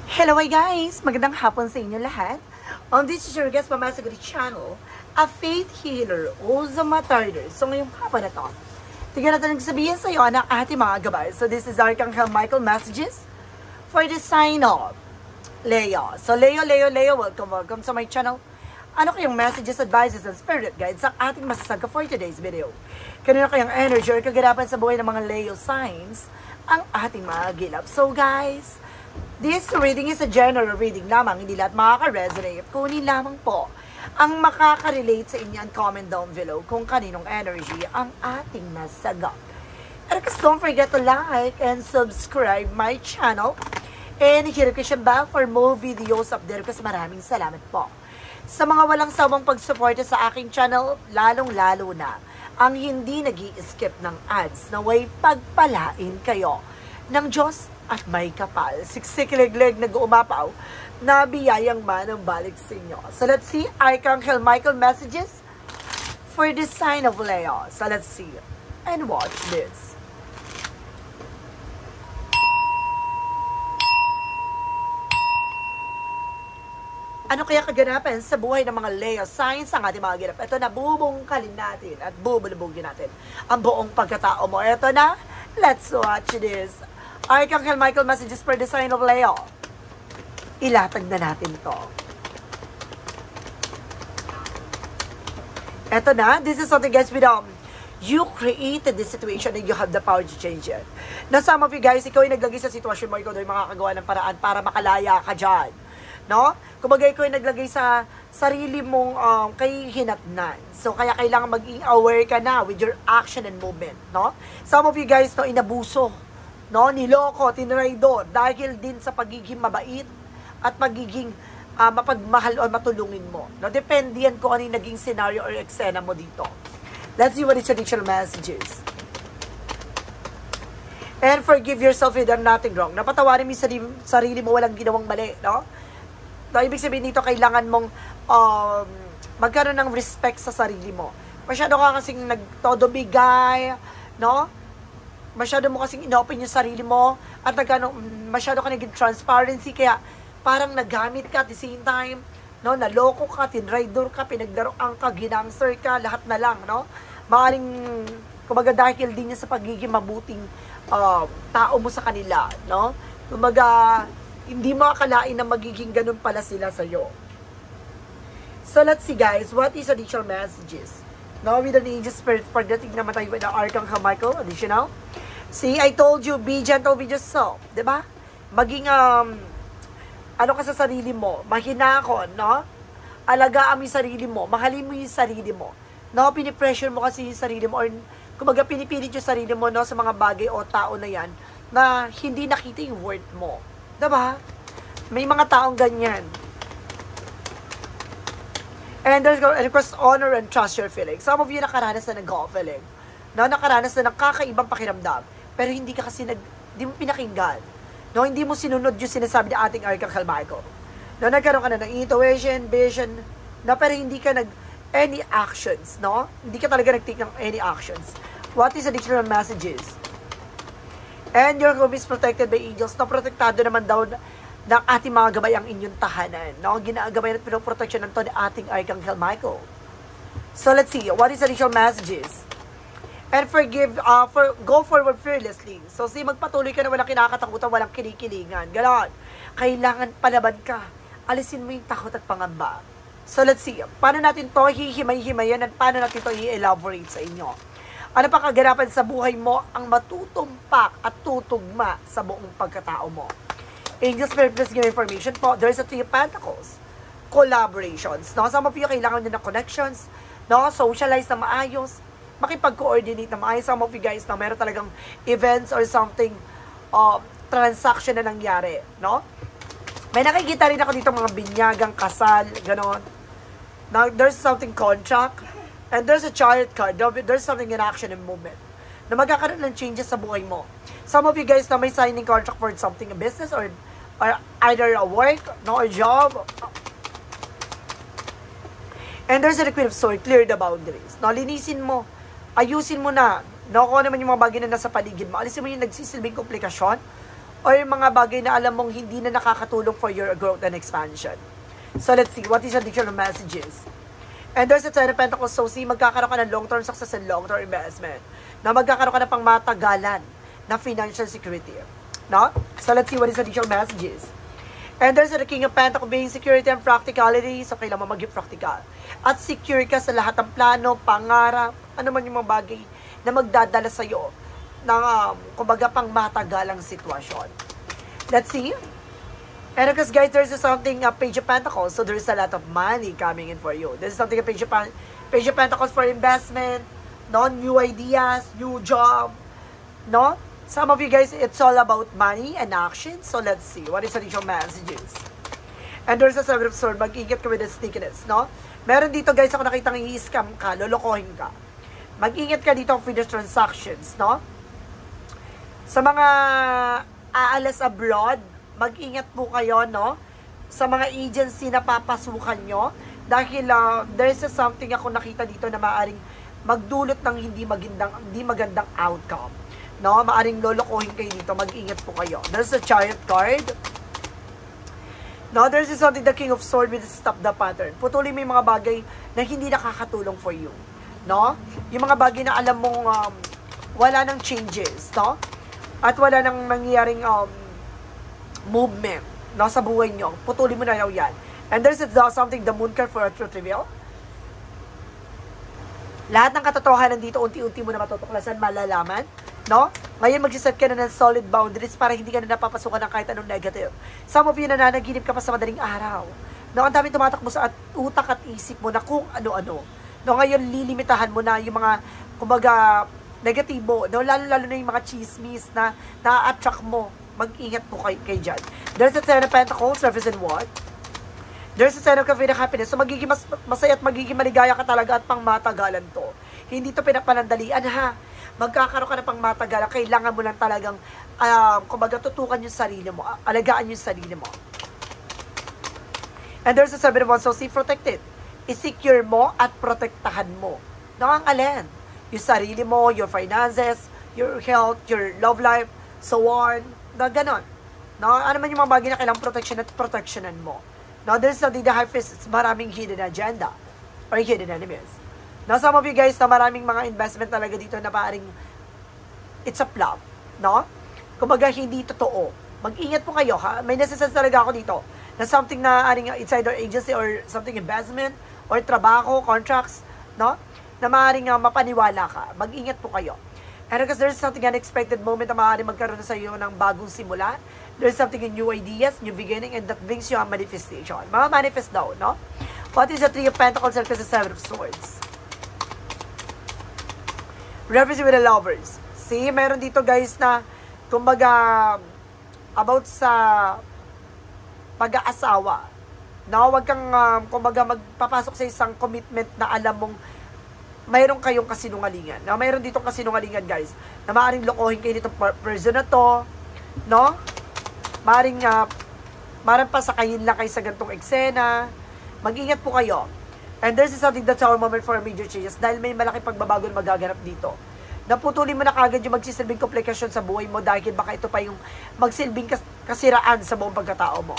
Hello hi guys! Magandang hapon sa inyo lahat. This is your guest Mamasagari channel, a faith healer, also matarder. So ngayong hapon na to, tignan natin nagsabihin sa iyo ng ating mga gabay. So this is Archangel Michael messages for the sign of Leo. So Leo, welcome sa my channel. Ano kayong messages, advices, and spirit guides sa ating masasagka for today's video? Kanino kayang energy or kaganapan sa buhay ng mga Leo signs ang ating mga gilap? So guys, this reading is a general reading lamang, hindi lahat makaka-resonate. Kunin lamang po ang makaka-relate sa inyo and comment down below kung kaninong energy ang ating nasagap. And guys, don't forget to like and subscribe my channel. And hit the bell for more videos up there kasi maraming salamat po. Sa mga walang sawang pagsuporta sa aking channel, lalong-lalo na ang hindi nag-i-skip ng ads na way pagpalain kayo ng Diyos at may kapal. Siksikiliglig nag-uumapaw na biyayang manang balik sa inyo. So let's see, Archangel Michael messages for the sign of Leo. So let's see and watch this. Ano kaya kaganapan sa buhay ng mga Leo signs ang ating mga ganap? Ito na, bubungkalin natin at bubulubugin natin ang buong pagkatao mo. Ito na, let's watch this. Archangel Michael messages for the sign of Leo. Ilatag na natin to. Ito na, this is something guys with you created this situation and you have the power to change it. Na some of you guys, ikaw ay naglagay sa sitwasyon mo, ikaw ay makakagawa ng paraan para makalaya ka dyan. No? Kumbaga ikaw ay naglagay sa sarili mong kay hinatnan. So, kaya kailangan maging aware ka na with your action and movement. No? Some of you guys, no, inabuso. No? Niloko, tinraidor. Dahil din sa pagiging mabait at pagiging mapagmahal o matulungin mo. No? Depende yan kung ano yung naging scenario or eksena mo dito. Let's see what is additional messages. And forgive yourself if you've done nothing wrong. Napatawarin mo yung sarili mo, walang ginawang mali. No? No, ibig sabihin dito, kailangan mong magkaroon ng respect sa sarili mo. Masyado ka kasing nagtodo bigay, no? Masyado mo kasing inopen yung sarili mo, at masyado ka naging transparency, kaya parang nagamit ka at the same time, no? Naloko ka, tinraidor ka, pinagdaroan ka, ginangster ka, lahat na lang, no? Maaring, kumbaga dahil din niya sa pagiging mabuting tao mo sa kanila, no? Kumbaga, hindi mo akalain na magiging ganun pala sila sa'yo. So, let's see guys, what is additional messages? Now, with an angel spirit for the tignan naman tayo with the Archangel Michael, additional. See, I told you, be gentle with yourself. Diba? Maging, ano ka sa sarili mo, mahinahon, no? Alagaan mo yung sarili mo, mahalin mo yung sarili mo. No, pinipressure mo kasi yung sarili mo, or kumbaga pinipilit yung sarili mo, no, sa mga bagay o tao na yan, na hindi nakita yung worth mo. Diba? May mga taong ganyan. And there's request honor and trust your feelings. Some of you nakaranas na nag-feeling. No, nakaranas na ng kakaibang pakiramdam. Pero hindi ka kasi hindi mo pinakinggan. No, hindi mo sinunod yung sinasabi ng ating Archangel Michael. No, nagkaroon ka na ng intuition, vision, no, pero hindi ka any actions, no? Hindi ka talaga nag-take ng any actions. What is additional messages? And your home is protected by angels. No, protektado naman daw ng ating mga gabay ang inyong tahanan. No, ginagabay at pinoproteksyon ng to ni ating Archangel Michael. So, let's see. What is additional messages? And go forward fearlessly. So, see, magpatuloy ka na walang kinakatakutan, walang kinikilingan. Ganon. Kailangan palaban ka. Alisin mo yung takot at pangamba. So, let's see. Paano natin to hihimay-himayan at paano natin to i-elaborate sa inyo? Ano pa kaganapan sa buhay mo ang matutumpak at tutugma sa buong pagkatao mo? Angels, Spirit, please give information po. There's a Three of Pentacles. Collaborations. No? Some of you, kailangan nyo ng connections. No? Socialize na maayos. Makipag-coordinate na maayos. Some of you guys, na meron talagang events or something, transaction na nangyari. No? May nakikita rin ako dito mga binyagang kasal, ganon. Now, there's something contract. And there's a chariot card. There's something in action and movement na magkakaroon ng changes sa buhay mo. Some of you guys na may signing contract for something, a business or either a work, no, a job. And there's a Queen of Swords, clear the boundaries. No, linisin mo, ayusin mo na. No, kung naman yung mga bagay na nasa paligid mo, alisin mo yung nagsisilbing komplikasyon or yung mga bagay na alam mong hindi na nakakatulong for your growth and expansion. So let's see, what is additional messages? And there's a Ten of Pentacles, so see, magkakaroon ka ng long-term success and long-term investment. Na magkakaroon ka ng pang matagalan na financial security. No? So let's see what is additional messages. And there's the King of Pentacles, being security and practicality. So kailangan mo maging practical. At secure ka sa lahat ng plano, pangarap, ano man yung mga bagay na magdadala sa'yo ng, kumbaga, pang matagalang sitwasyon. Let's see. And because guys, there's something, Page of Pentacles, so there's a lot of money coming in for you. There's something, Page of Pentacles for investment, no? New ideas, new job, no? Some of you guys, it's all about money and action. So let's see, what is additional messages? And there's a Seven of Swords, mag-ingat ka with the sneakiness, no? Meron dito guys, ako nakitang i-scam ka, lolokohin ka. Mag-ingat ka dito with the transactions, no? Sa mga aalas abroad, mag-ingat po kayo, no? Sa mga agency na papasukan nyo, dahil there's something ako nakita dito na maaaring magdulot ng hindi magandang outcome. No, maaring lolokohin kayo dito, mag-ingat po kayo. There's a Chariot card. No, there's something, the King of Swords with stop the pattern. Putulin mo yung mga bagay na hindi nakakatulong for you. No? Yung mga bagay na alam mong wala nang changes, no? At wala nang nangyaring movement, no, sa buhay nyo. Putulin mo na yan. And there's something, the Moon card for a truth reveal. Lahat ng katotohanan dito, unti-unti mo na matutuklasan, malalaman. No? Ngayon, magsiset ka na ng solid boundaries para hindi ka na napapasukan ng kahit anong negative. Some of you nananaginip ka pa sa madaling araw. No? Ang dami tumatakbo sa utak at isip mo na kung ano-ano. No? Ngayon, lilimitahan mo na yung mga, kumbaga, negatibo. No? Lalo-lalo na yung mga chismis na na-attract mo. Mag-ingat po kayo dyan. There's a Ten of Pentacles, represent what? There's a Ten of Happiness. So, magiging masaya at magiging maligaya ka talaga at pang matagalan to. Hindi to pinapanandalian, ha? Magkakaroon ka na pang matagalan, kailangan mo lang talagang, kumbaga, tutukan yung sarili mo, alagaan yung sarili mo. And there's a Seven of Wands, so see, protected. I-secure mo at protektahan mo. No, ang alin? Yung sarili mo, your finances, your health, your love life, so on, na ganon. No, ano man yung mga bagay na kailangang protection at protectionan mo. No, there's something, the High Priestess, maraming hidden agenda or hidden enemies. Now, some of you guys na maraming mga investment talaga dito na paring it's a flop, no? Kumbaga, hindi totoo. Mag-ingat po kayo, ha? May nasa-sense talaga ako dito na something na aring it's either agency or something investment or trabaho, contracts, no? Na maaaring mapaniwala ka. Mag-ingat po kayo. And because there's something unexpected moment na maaaring magkaroon sa iyo ng bagong simula, there's something in new ideas, new beginning, and that brings you a manifestation. Manifest daw, no? What is the Three of Pentacles and the Seven of Swords? Represent with the lovers. See, meron dito guys na, kumbaga, about sa pag-aasawa. No, wag kang, kumbaga, magpapasok sa isang commitment na alam mong mayroon kayong kasinungalingan. No, mayroon dito kasinungalingan guys, na maaaring lokohin kayo dito person na to, no? Maaaring pasakayin lang kayo sa gantong eksena. Mag-ingat po kayo. And there's something that's our moment for major changes dahil may malaking pagbabago na magaganap dito. Naputulin mo na kagad yung magsisilbing komplikasyon sa buhay mo dahil baka ito pa yung magsilbing kasiraan sa buong pagkatao mo.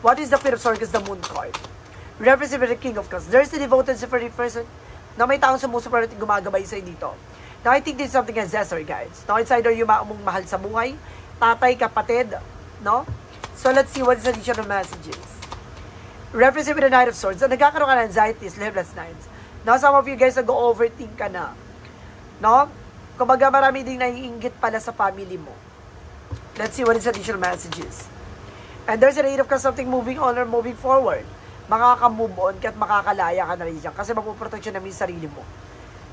What is the Queen of Swords? The Moon card. Represent the King of Cups. There's a devoted supportive person na may taong sumusupport at gumagabay sa'yo dito. Now, I think this is something ancestral, guys. No, it's either yung mong mahal sa buhay, tatay, kapatid, no? So, let's see what is the additional messages. Represent with the Knight of Swords. So, nagkakaroon ka ng anxiety, sleepless nights. Now, some of you guys nag-overthink ka na. No? Kumbaga, marami ding naiinggit pala sa family mo. Let's see what is the additional messages. And there's an 8 of Cups, something moving on or moving forward. Makaka-move on ka at makakalaya ka na rin dyan. Kasi mapuprotection namin yung sarili mo.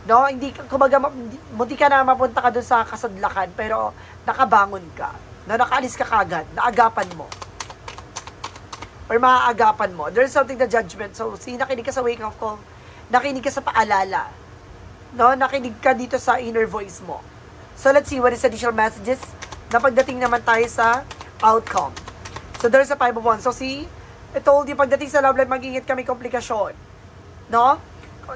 No? Hindi, kumbaga, hindi ka na mapunta ka dun sa kasadlakan, pero nakabangon ka. Na nakaalis ka kagad, naagapan mo. Or maaagapan mo. There's something na judgment. So, nakinig ka sa wake-up call. Nakinig ka sa paalala. No? Nakinig ka dito sa inner voice mo. So, let's see what is additional messages na pagdating naman tayo sa outcome. So, there's a 5 of Wands. So, see, I told you, pagdating sa love life, mag-ingat kami komplikasyon. No?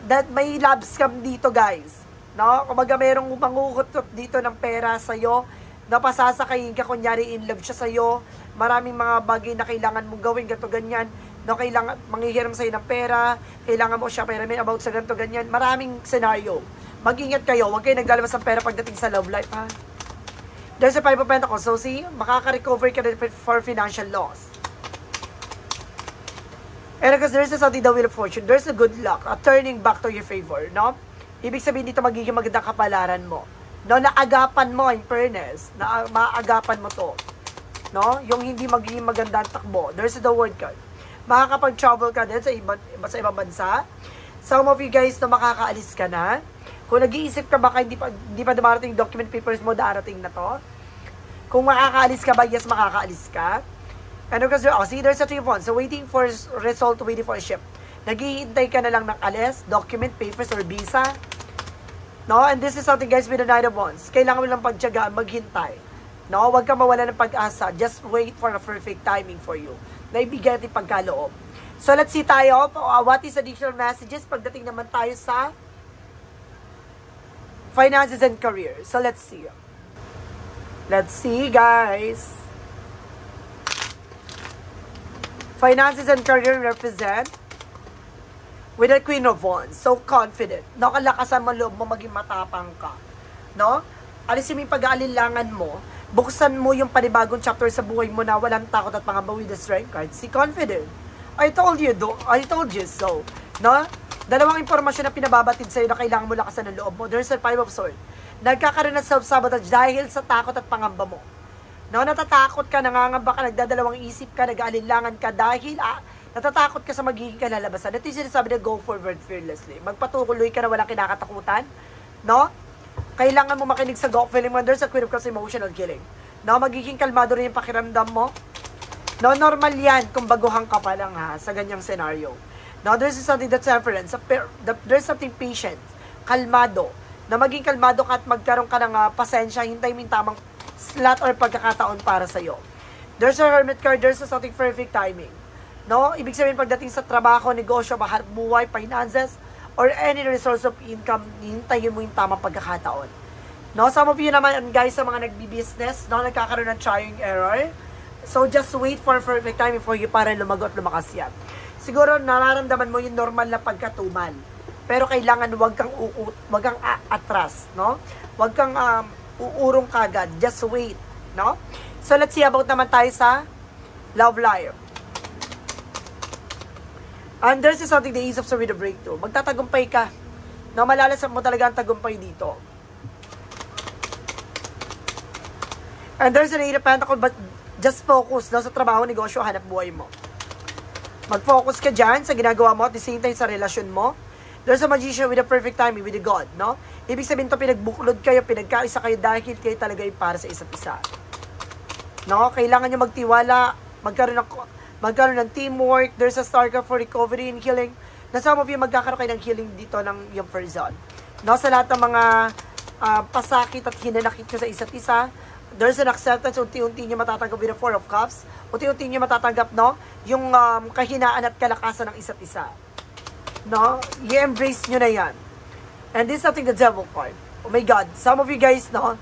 That may love scam dito, guys. No? Kumbaga, mayroong mangukutot dito ng pera sa'yo napasasakayin ka, kunyari in love siya sa'yo, maraming mga bagay na kailangan mong gawin, ganito, ganyan, no, kailangan, manghihiram sa'yo ng pera, kailangan mo siya pera, about sa ganito, ganyan, maraming scenario. Mag-ingat kayo, huwag kayo naglalabas ng pera pagdating sa love life, ha? There's a 5 of Pentacles, so see, makaka-recover ka rin for financial loss. And because there's something, the Wheel of Fortune, there's a good luck, a turning back to your favor, no? Ibig sabihin dito, magiging magandang kapalaran mo. No, naagapan mo, in fairness, na maagapan mo to. No? Yung hindi magiging magandang takbo. There's the word card. Makakapag-travel ka din sa ibang bansa. Some of you guys na makakaalis ka na. Kung nag-iisip ka baka hindi pa dumarating document papers mo, darating na to. Kung makakaalis ka ba, yes, makakaalis ka. And because, see, there's a 3 of Wands. So, waiting for result, waiting for a ship. Naghihintay ka na lang ng alis, document papers, or visa. No? And this is something, guys, with the 9 of Wands. Kailangan mo lang pagtiyagaan, maghintay. No? Huwag ka mawala ng pag-asa. Just wait for a perfect timing for you. Naibigay natin pagkaloob. So, let's see tayo. What is additional messages? Pagdating naman tayo sa finances and career. So, let's see. Let's see, guys. Finances and career represent with the Queen of Wands. So confident. No, kalakasan mo loob mo, maging matapang ka. No? Alisin mo yung pag-aalinlangan mo. Buksan mo yung panibagong chapter sa buhay mo na walang takot at pangamba with the strength card. See, confident. I told you so. No? Dalawang impormasyon na pinababatid sa'yo na kailangan mo lakasan ng loob mo. There's a 5 of Swords. Nagkakaroon ng self-sabotage dahil sa takot at pangamba mo. No, natatakot ka, nangangamba ka, nagdadalawang isip ka, nag-aalinlangan ka dahil natatakot ka sa magiging kalalabasan. Ito yung sinasabi na go forward fearlessly. Magpatuloy ka na walang kinakatakutan. No? Kailangan mo makinig sa gut feeling mo. There's a Queen of Cups, emotional killing. No? Magiging kalmado rin yung pakiramdam mo. No? Normal yan kung baguhan ka pa lang ha, sa ganyang scenario. No? There's something that's temperance. There's something patient. Kalmado. Na maging kalmado ka at magkaroon ka ng pasensya, hintay mo yung tamang slot or pagkakataon para sa'yo. There's a Hermit card, there's a something perfect timing. No? Ibig sabihin pagdating sa trabaho, negosyo, bahanap buhay, finances, or any resource of income, hintayin mo yung tamang pagkakataon. No? Some of you naman, guys, sa mga nagbi-business, no, nagkakaroon ng trying error. So, just wait for perfect timing for you para lumago at lumakas yan. Siguro, nararamdaman mo yung normal na pagkatumal. Pero kailangan wag kang atras, no? Wag kang uurong kagad. Just wait, no? So, let's see about naman tayo sa love life. And there's something, the Ace of Swords with a breakthrough. Magtatagumpay ka. No, malalasap mo talaga ang tagumpay dito. And there's an 8 of Pentacles, but just focus, no, sa trabaho, negosyo, hanap buhay mo. Mag-focus ka dyan sa ginagawa mo at the same time sa relasyon mo. There's a Magician with a perfect timing with the God, no? Ibig sabihin to, pinagbuklod kayo, pinagkaisa kayo dahil kayo talaga yung para sa isa't isa. No? Kailangan nyo magtiwala, magkaroon ng teamwork. There's a star card for recovery and healing. Na some of you, magkakaroon kayo ng healing dito ng yung person. No? Sa lahat ng mga pasakit at hinanakit nyo sa isa't isa, there's an acceptance. Unti-unti nyo matatanggap with the 4 of Cups. Unti-unti nyo matatanggap, no? Yung kahinaan at kalakasan ng isa't isa. No? I-embrace nyo na yan. And this is something the devil card. Oh my God. Some of you guys, no?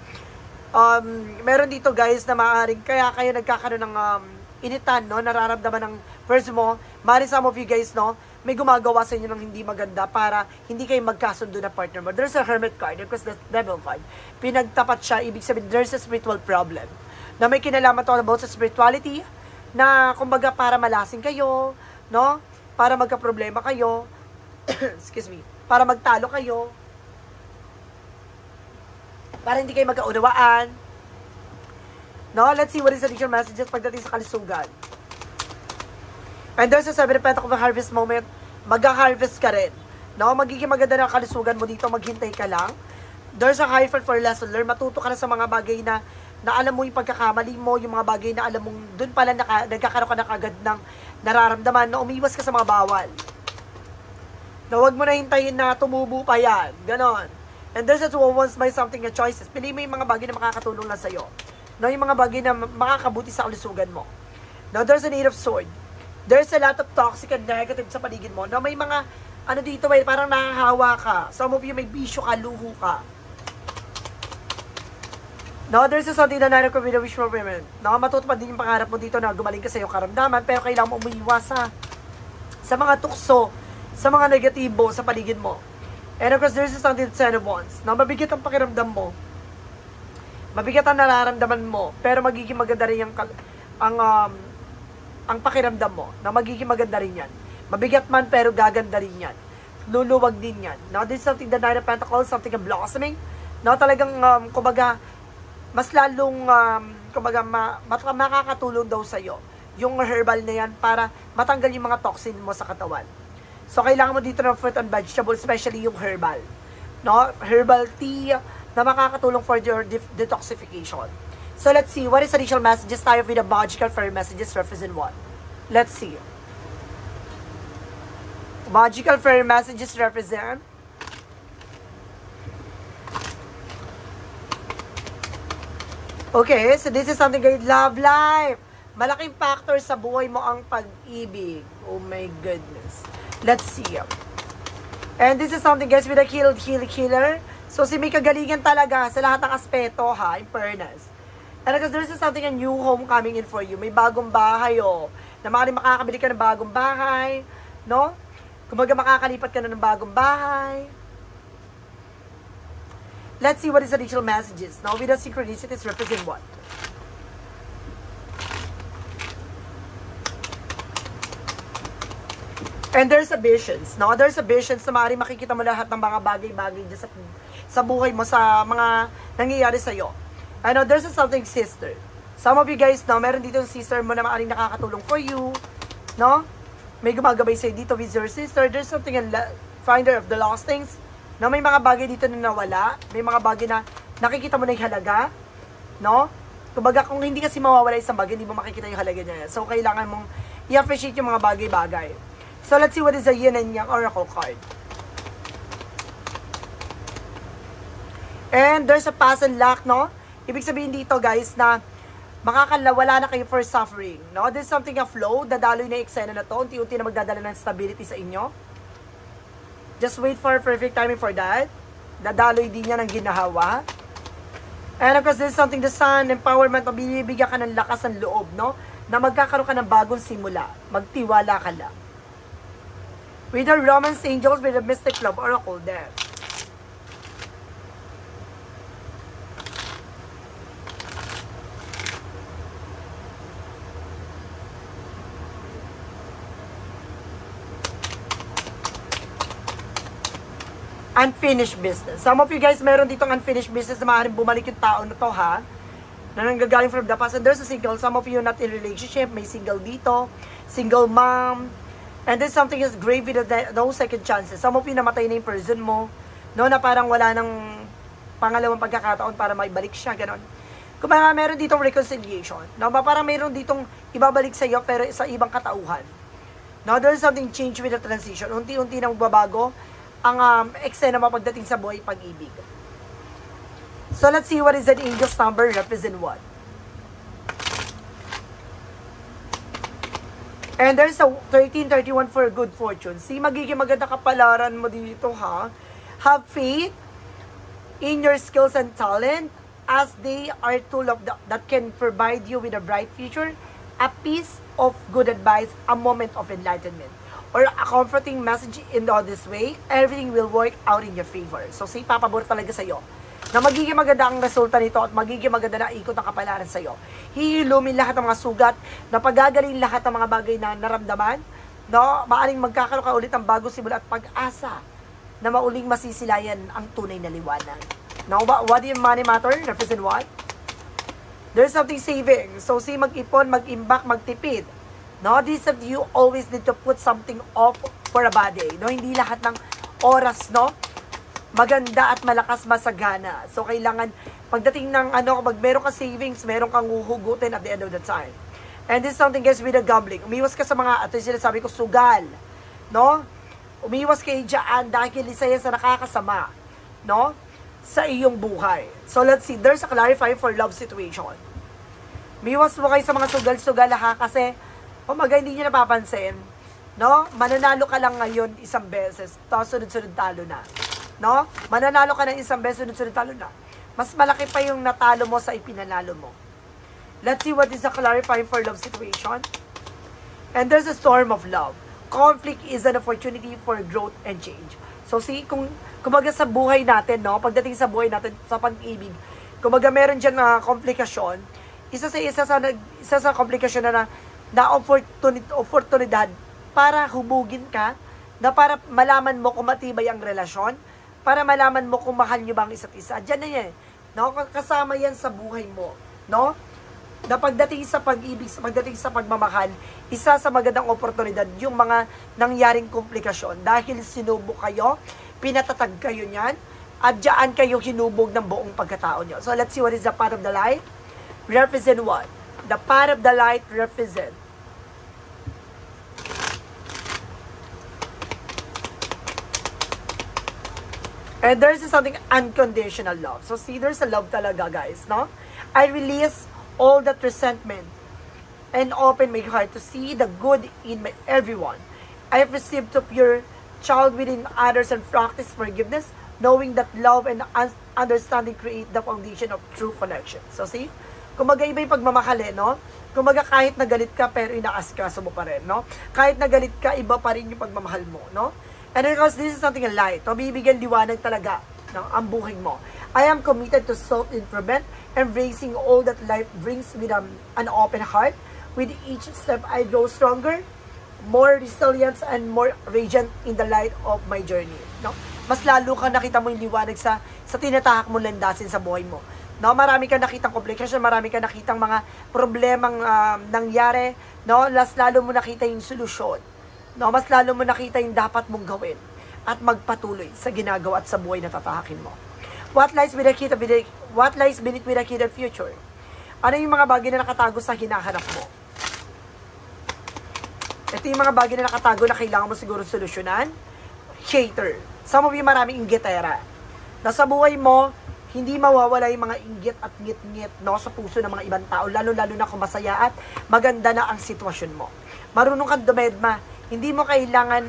Meron dito guys na maaaring kaya kayo nagkakaroon ng initan, no? Nararamdaman ng person mo. Maaaring some of you guys, no? May gumagawa sa inyo ng hindi maganda para hindi kayo magkasundo na partner mo. There's a Hermit card because the devil card. Pinagtapat siya. Ibig sabihin, there's a spiritual problem. Na may kinalaman to about sa spirituality na kumbaga para malasing kayo, no? Para magka-problema kayo. Excuse me, para magtalo kayo, para hindi kayo magkaunawaan. No, let's see what is additional messages pagdating sa kalusugan. And there's a 7 of Pentacles harvest moment. Mag-harvest ka rin. No, magiging maganda na kalusugan mo dito, maghintay ka lang. There's a high for lesson learn. Matuto ka na sa mga bagay na alam mo yung pagkakamali mo, yung mga bagay na alam mong dun pala nagkakaroon ka na kagad ng nararamdaman na umiwas ka sa mga bawal. Na huwag mo na hintayin na tumubo pa yan. Ganon. And there's a 2 of Wands, may something na choices. Pili mo yung mga bagay na makakatulong na sa'yo. No, yung mga bagay na makakabuti sa kalusugan mo. Now, there's an 8 of Swords. There's a lot of toxic and negative sa paligid mo. No, may mga, dito, parang nakahawa ka. Some of you may bisyo ka, luho ka. No, there's a something na narinig ko with a wish fulfillment. No, matutupad din yung pangarap mo dito na gumaling ka sa iyong karamdaman, pero kailangan mo umiwas sa mga tukso, sa mga negatibo sa paligid mo. And of course, there's a something that of wants. No, mabigat ang pakiramdam mo. Mabigat ang nararamdaman mo, pero magiging maganda rin ang pakiramdam mo. Na magiging maganda rin yan. Mabigat man, pero gaganda rin yan. Luluwag din yan. Now, this is something the Nine of Pentacles, something of blossoming. No, talagang, kumbaga, mas lalong, makakatulong daw sa'yo yung herbal na yan para matanggal yung mga toxin mo sa katawan. So, kailangan mo dito ng fruit and vegetable, especially yung herbal. No? Herbal tea na makakatulong for your detoxification. So, let's see. What is additional messages tayo with the magical fairy messages represent what? Let's see. Magical fairy messages represent okay, so this is something great. Love life. Malaking factor sa buhay mo ang pag-ibig. Oh my goodness. Let's see. And this is something, guys, with a healer. So, si may kagalingan talaga sa lahat ng aspeto, ha, in fairness. And because there's something, a new home coming in for you. May bagong bahay, oh. Na maaaring makakabili ka ng bagong bahay, no? Kumbaga makakalipat ka na ng bagong bahay. Let's see what is additional messages. Now, with the synchronicities represent what? And there's a visions. No? There's a visions na maaaring makikita mo lahat ng mga bagay-bagay sa buhay mo, sa mga nangyayari sa'yo. I know, there's a something sister. Some of you guys, no, meron dito yung sister mo na maaaring nakakatulong for you. No? May gumagabay sa'yo dito with your sister. There's something in finder of the lost things. Na may mga bagay dito na nawala, may mga bagay na nakikita mo na yung halaga, no? Kumbaga, kung hindi kasi mawawala isang bagay, hindi mo makikita yung halaga niya. So, kailangan mong i-appreciate yung mga bagay-bagay. So, let's see what is the Yin and Yang Oracle card. And there's a pass and luck, no? Ibig sabihin dito, guys, na wala na kayo for suffering, no? There's something a flow, dadaloy na yung eksena na to, unti-unti na magdadala ng stability sa inyo. Just wait for perfect timing for that. Dadaloy din yan ang ginahawa. And of course, this is something, the sun, empowerment, o binibigyan ka ng lakas ng loob, no? Na magkakaroon ka ng bagong simula. Magtiwala ka lang. With the romance angels, with the mystic love oracle there. Unfinished business. Some of you guys, meron ditong unfinished business na maaaring bumalik yung tao na to, ha? Na nanggagaling from the past. And there's a single. Some of you not in relationship. May single dito. Single mom. And then something is grave with no second chances. Some of you namatay na yung person mo. No, na parang wala nang pangalawang pagkakataon para maibalik siya. Ganon. Kung meron ditong reconciliation. No, parang meron ditong ibabalik sa iyo pero sa ibang katauhan. Now, there's something change with the transition. Unti-unti nang babago ang eksena mo pagdating sa buhay pag-ibig. So, let's see what is that angel's number represent what. And there's a 1331 for good fortune. See, magiging maganda kapalaran mo dito, ha? Have faith in your skills and talent as they are tool of that can provide you with a bright future, a piece of good advice, a moment of enlightenment, or a comforting message in all this way. Everything will work out in your favor. So, say, papabor talaga sa'yo na magiging maganda ang resulta nito at magiging maganda na ikot ang kapalaran sa'yo. Hihilumin lahat ng mga sugat, na pagagaling lahat ng mga bagay na naramdaman, no? Maaring magkakaroon ka ulit ng bagong simula at pag-asa na mauling masisilayan ang tunay na liwanag. Now, what do your money matter? Represent what? There's something saving. So, say, mag-ipon, mag-imbak, magtipid. No, this of you always need to put something off for a body. No, hindi lahat ng oras, no, maganda at malakas masagana. So, kailangan, pagdating ng, pag meron ka savings, meron kang huhugutin at the end of the time. And this is something, guys, with the gambling. Umiwas ka sa mga, ito yung sinasabi ko, sugal. No? Umiwas kayo dyan dahil isa yan sa nakakasama. No? Sa iyong buhay. So, let's see. There's a clarify for love situation. Umiwas mo kayo sa mga sugal-sugal, ha? Kasi, kumaga, hindi nyo napapansin, no? Mananalo ka lang ngayon isang beses, tapos sunod-sunod talo na. No? Mananalo ka ng isang beses, sunod-sunod talo na. Mas malaki pa yung natalo mo sa ipinanalo mo. Let's see what is the clarifying for love situation. And there's a storm of love. Conflict is an opportunity for growth and change. So see, kumbaga sa buhay natin, no? Pagdating sa buhay natin, sa pag-ibig, kumbaga meron dyan na komplikasyon. Isa sa komplikasyon na oportunidad para hubugin ka, na para malaman mo kung matibay ang relasyon, para malaman mo kung mahal nyo ba ang isa't isa. Diyan na yan. No? Kasama yan sa buhay mo. No? Na pagdating sa pag-ibig, pagdating sa pagmamahal, isa sa magandang oportunidad yung mga nangyaring komplikasyon. Dahil sinubok kayo, pinatatag kayo niyan, at diyan kayo hinubog ng buong pagkatao nyo. So let's see what is the path of the light. Represent what? The path of the light represent. And there's something unconditional love. So see, there's a love talaga, guys, no? I release all that resentment and open my heart to see the good in everyone. I have received to pure child within others and practice forgiveness, knowing that love and understanding create the foundation of true connection. So see, kumbaga iba yung pagmamahal, no? Kumbaga kahit nagalit ka, pero inaasikaso mo pa rin, no? Kahit nagalit ka, iba pa rin yung pagmamahal mo, no? And because this is something in light, no? Bibigyan liwanag talaga, no? Ang buhay mo. I am committed to self-improvement, embracing all that life brings with an open heart. With each step, I grow stronger, more resilient, and more radiant in the light of my journey. No? Mas lalo ka nakita mo yung liwanag sa tinatahak mo landasin sa buhay mo. No? Marami ka nakitang complication, marami ka nakitang mga problemang nangyari. No? Lalo mo nakita yung solusyon. No? Mas lalo mo nakita yung dapat mong gawin at magpatuloy sa ginagawa at sa buhay na tatahakin mo. What lies beneath with a hidden future? Ano yung mga bagay na nakatago sa hinahanap mo? Ito yung mga bagay na nakatago na kailangan mo siguro solusyonan. Hater. Some of you maraming inggitera. Na sa buhay mo, hindi mawawala yung mga inggit at ngit-ngit, no, sa puso ng mga ibang tao, lalo-lalo na kung masaya at maganda na ang sitwasyon mo. Marunong kang dumedma. Hindi mo kailangan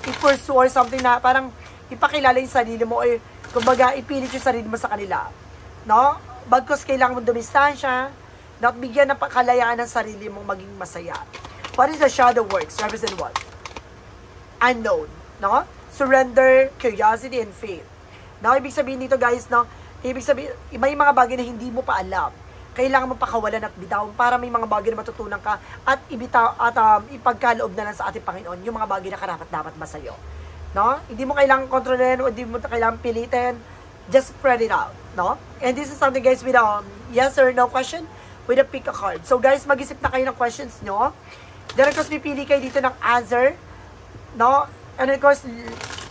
i-pursue or something na parang ipakilala yung sarili mo or kumbaga ipilit yung sarili mo sa kanila. No? Bagkus kailangan mo dumistansya, na bigyan ng kalayaan ng sarili mong maging masaya. What is the shadow works? Represent what? Unknown. No? Surrender, curiosity, and faith. No? Ibig sabihin dito, guys, no? Ibig sabihin, may mga bagay na hindi mo pa alam. Kailangan mo pakawalan at bitawan para may mga bagay na matutunan ka at ipagkaloob na lang sa ating Panginoon yung mga bagay na karapat-dapat ba sa'yo. No? Hindi mo kailangan kontrolin o hindi mo kailangan pilitin. Just spread it out. No? And this is something, guys, with yes or no question with a pick a card. So, guys, mag-isip na kayo ng questions nyo. Then, of course, pipili kayo dito ng answer. No? And, of course,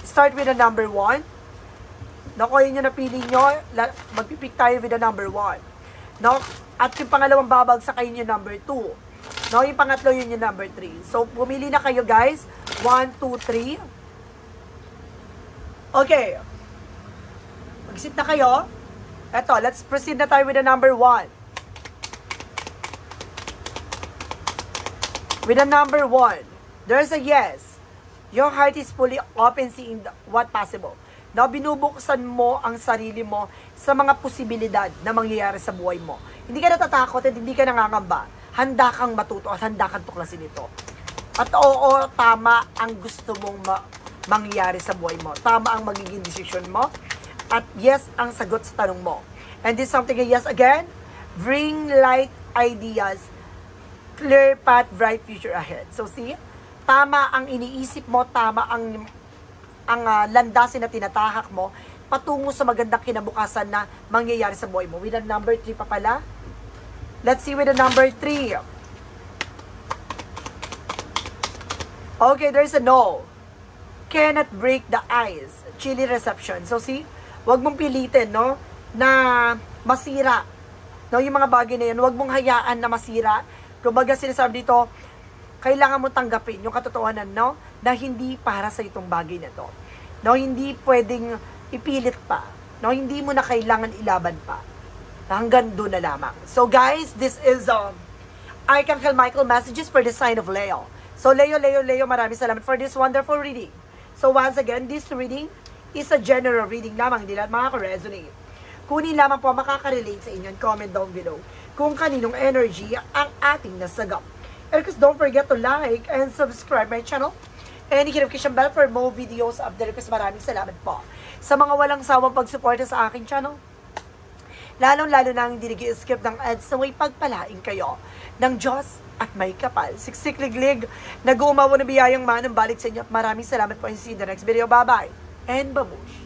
start with the number 1. No? Kung yun yung napili nyo, magpipick tayo with the number 1. No? At yung pangalawang babagsak kayo yung number 2. No? Yung pangatlo yun yung number 3. So, pumili na kayo, guys. 1, 2, 3. Okay. Mag-isip na kayo. Eto, let's proceed na tayo with the number 1. With the number 1, there's a yes. Your heart is fully open seeing what possible. Na binubuksan mo ang sarili mo sa mga posibilidad na mangyayari sa buhay mo. Hindi ka natatakot at hindi ka nangangamba. Handa kang matuto at handa kang tuklasin ito. At oo, tama ang gusto mong mangyayari sa buhay mo. Tama ang magiging desisyon mo. At yes ang sagot sa tanong mo. And this is something, yes again, bring light ideas, clear path, bright future ahead. So see, tama ang iniisip mo, tama ang landasin na tinatahak mo patungo sa magandang kinabukasan na mangyayari sa buhay mo. With the number 3 pa pala. Let's see with the number 3. Okay, there's a no. Cannot break the ice. Chilly reception. So see, wag mong pilitin, no, na masira. No, yung mga bagay na yan, wag mong hayaan na masira. Kumbaga sinasabi dito, kailangan mo tanggapin yung katotohanan, no, na hindi para sa itong bagay na to. No, hindi pwedeng ipilit pa. No, hindi mo na kailangan ilaban pa. Hanggang doon na lamang. So guys, this is Archangel Michael messages for the sign of Leo. So Leo, maraming salamat for this wonderful reading. So once again, this reading is a general reading lamang, hindi lahat makaka-resonate. Kunin lamang po makaka-relate sa inyo and comment down below kung kaninong energy ang ating nasagap. And of course, don't forget to like and subscribe my channel. And hit notification bell for more videos update. Because maraming salamat po sa mga walang sawang pagsuporta sa aking channel. Lalong-lalo na hindi nag-skip ng ads na may pagpalaing kayo ng Diyos at may kapal. Siksik-liglig, nag-uumawa na biyayang manong balik sa inyo. At maraming salamat po. And see you in the next video. Bye-bye and babush!